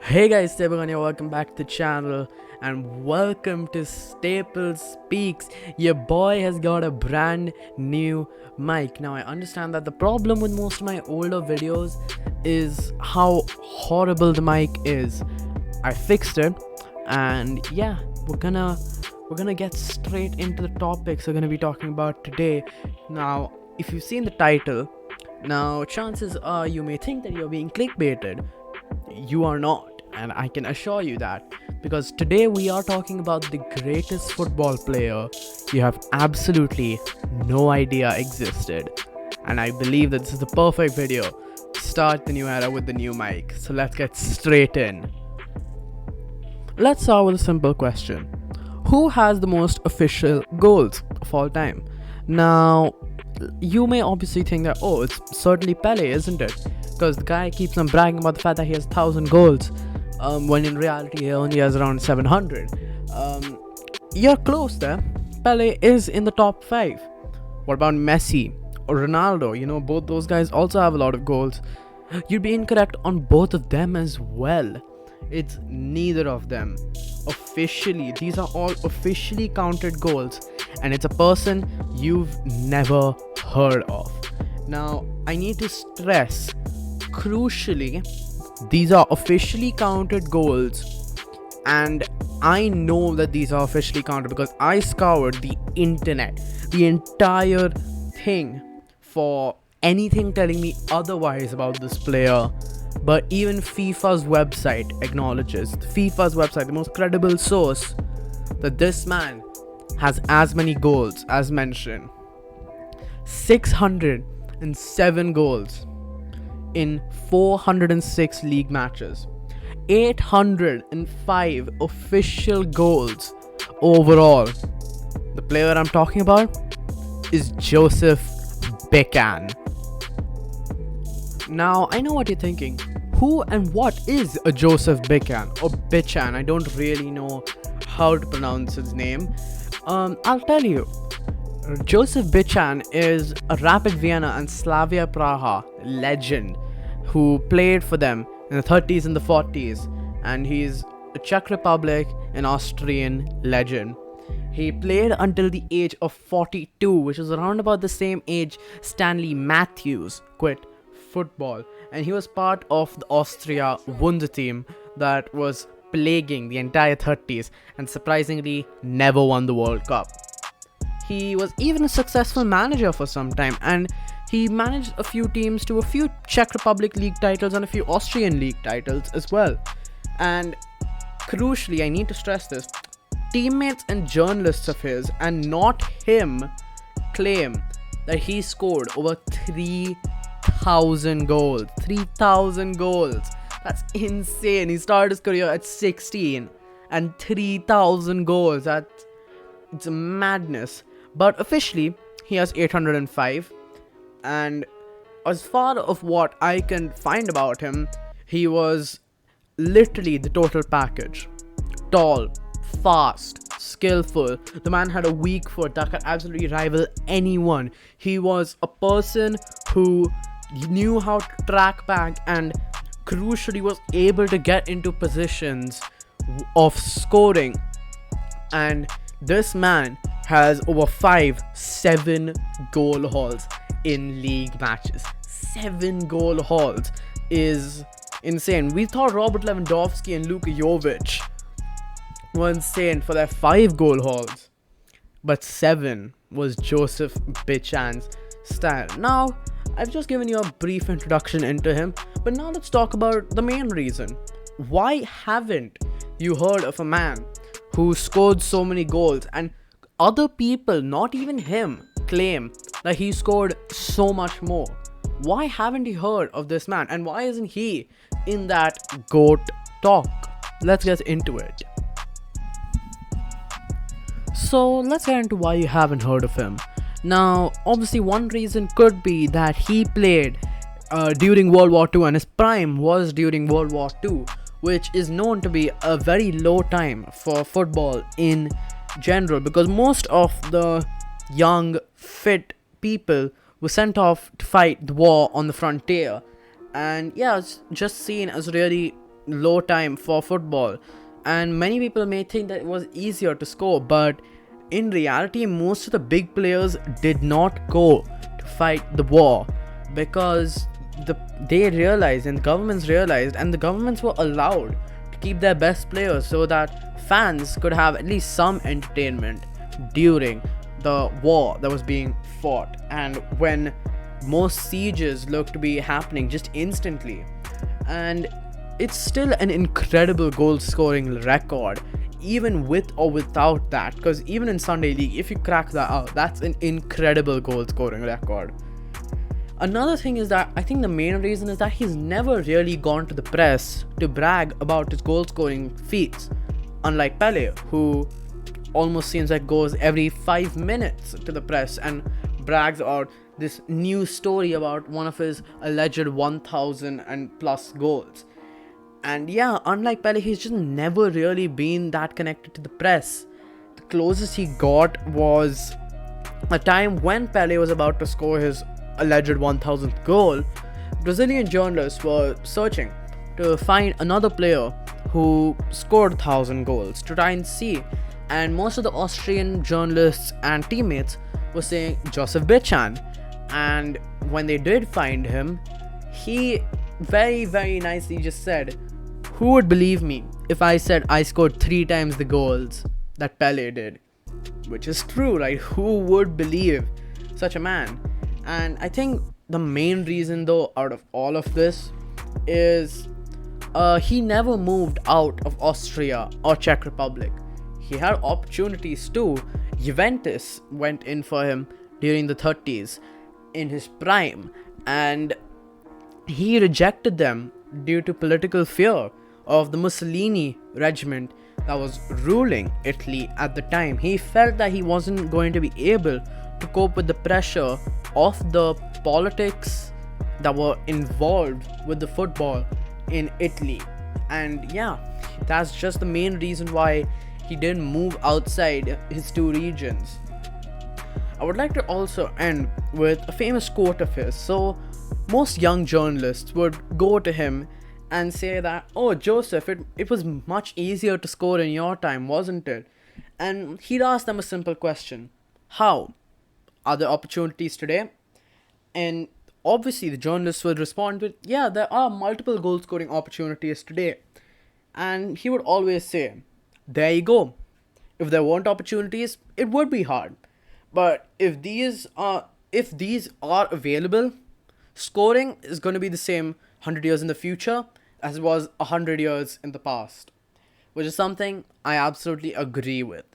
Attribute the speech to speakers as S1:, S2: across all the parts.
S1: Hey guys, Staples here. Welcome back to the channel and welcome to Staples Speaks. Your boy has got a brand new mic. Now I understand that the problem with most of my older videos is how horrible the mic is. I fixed it, and yeah, we're gonna get straight into the topics we're gonna be talking about today. Now, if you've seen the title, now chances are you may think that you're being clickbaited. You are not, and I can assure you that, because today we are talking about the greatest football player you have absolutely no idea existed. And I believe that this is the perfect video to start the new era with the new mic. So let's get straight in. Let's start with a simple question. Who has the most official goals of all time? Now, you may obviously think that, oh, it's certainly Pele, isn't it? Because the guy keeps on bragging about the fact that he has 1,000 goals, when in reality he only has around 700. You're close there. Pele is in the top 5. What about Messi or Ronaldo? You know, both those guys also have a lot of goals. You'd be incorrect on both of them as well. It's neither of them. Officially, these are all officially counted goals, and it's a person you've never heard of. Now, I need to stress, crucially, these are officially counted goals, and I know that these are officially counted because I scoured the internet, the entire thing, for anything telling me otherwise about this player. But even FIFA's website acknowledges, FIFA's website, the most credible source, that this man has as many goals as mentioned. 607 goals in 406 league matches, 805 official goals overall. The player I'm talking about is Joseph Bican. Now, I know what you're thinking. Who and what is a Joseph Bican or Bichan? I don't really know how to pronounce his name. I'll tell you. Joseph Bichan is a Rapid Vienna and Slavia Praha legend who played for them in the 30s and the 40s, and he's a Czech Republic and Austrian legend. He played until the age of 42, which is around about the same age Stanley Matthews quit football, and he was part of the Austria Wunder team that was plaguing the entire 30s and surprisingly never won the World Cup. He was even a successful manager for some time, and he managed a few teams to a few Czech Republic league titles and a few Austrian league titles as well. And crucially, I need to stress this, teammates and journalists of his, and not him, claim that he scored over 3,000 goals. 3,000 goals. That's insane. He started his career at 16 and 3,000 goals. It's a madness. But officially, he has 805. And as far of what I can find about him, he was literally the total package. Tall, fast, skillful. The man had a weak foot that could absolutely rival anyone. He was a person who knew how to track back and crucially was able to get into positions of scoring. And this man has over 7 goal hauls in league matches. 7 goal hauls is insane. We thought Robert Lewandowski and Luka Jovic were insane for their 5 goal hauls, but 7 was Joseph Bichan's style. Now, I've just given you a brief introduction into him, but now let's talk about the main reason. Why haven't you heard of a man who scored so many goals, and other people, not even him, claim that he scored so much more? Why haven't you heard of this man, and why isn't he in that GOAT talk? Let's get into it. So let's get into why you haven't heard of him. Now, obviously one reason could be that he played during World War II, and his prime was during World War II, which is known to be a very low time for football in general, because most of the young, fit people were sent off to fight the war on the frontier. And yeah, it's just seen as really low time for football, and many people may think that it was easier to score, but in reality most of the big players did not go to fight the war because they realized, and the governments realized, and the governments were allowed to keep their best players so that fans could have at least some entertainment during the war that was being fought, and when most sieges look to be happening just instantly. And it's still an incredible goal scoring record, even with or without that, because even in Sunday League, if you crack that out, that's an incredible goal scoring record. Another thing is that I think the main reason is that he's never really gone to the press to brag about his goal scoring feats, unlike Pele, who almost seems like goes every 5 minutes to the press and brags about this new story about one of his alleged 1000 and plus goals. And yeah, unlike Pele, he's just never really been that connected to the press. The closest he got was a time when Pele was about to score his alleged 1000th goal. Brazilian journalists were searching to find another player who scored 1000 goals to try and see, and most of the Austrian journalists and teammates were saying Joseph Bichan. And when they did find him, he very, very nicely just said, "Who would believe me if I said I scored 3 times the goals that Pele did?" Which is true, right? Who would believe such a man? And I think the main reason, though, out of all of this is he never moved out of Austria or Czech Republic. He had opportunities too. Juventus went in for him during the 30s in his prime, and he rejected them due to political fear of the Mussolini regiment that was ruling Italy at the time. He felt that he wasn't going to be able to cope with the pressure of the politics that were involved with the football in Italy. And yeah, that's just the main reason why he didn't move outside his two regions. I would like to also end with a famous quote of his. So, most young journalists would go to him and say that, "Oh, Joseph, it was much easier to score in your time, wasn't it?" And he'd ask them a simple question: how? Are there opportunities today? And obviously, the journalists would respond with, "Yeah, there are multiple goal scoring opportunities today." And he would always say, "There you go. If there weren't opportunities, it would be hard. But if these are available, scoring is going to be the same 100 years in the future as it was 100 years in the past," which is something I absolutely agree with.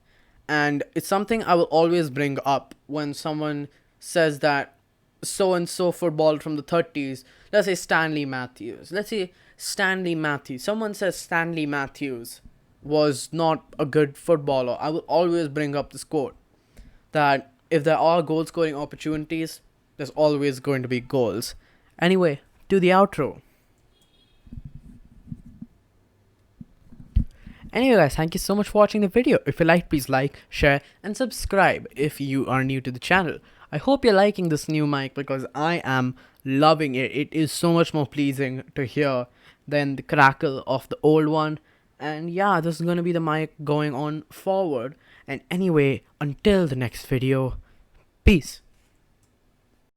S1: And it's something I will always bring up when someone says that so and so football from the 30s, let's say Stanley Matthews. Someone says Stanley Matthews was not a good footballer. I will always bring up this quote that if there are goal scoring opportunities, there's always going to be goals. Anyway, to the outro. Anyway guys, thank you so much for watching the video. If you liked, please like, share and subscribe if you are new to the channel. I hope you're liking this new mic because I am loving it. It is so much more pleasing to hear than the crackle of the old one. And yeah, this is going to be the mic going on forward. And anyway, until the next video, peace.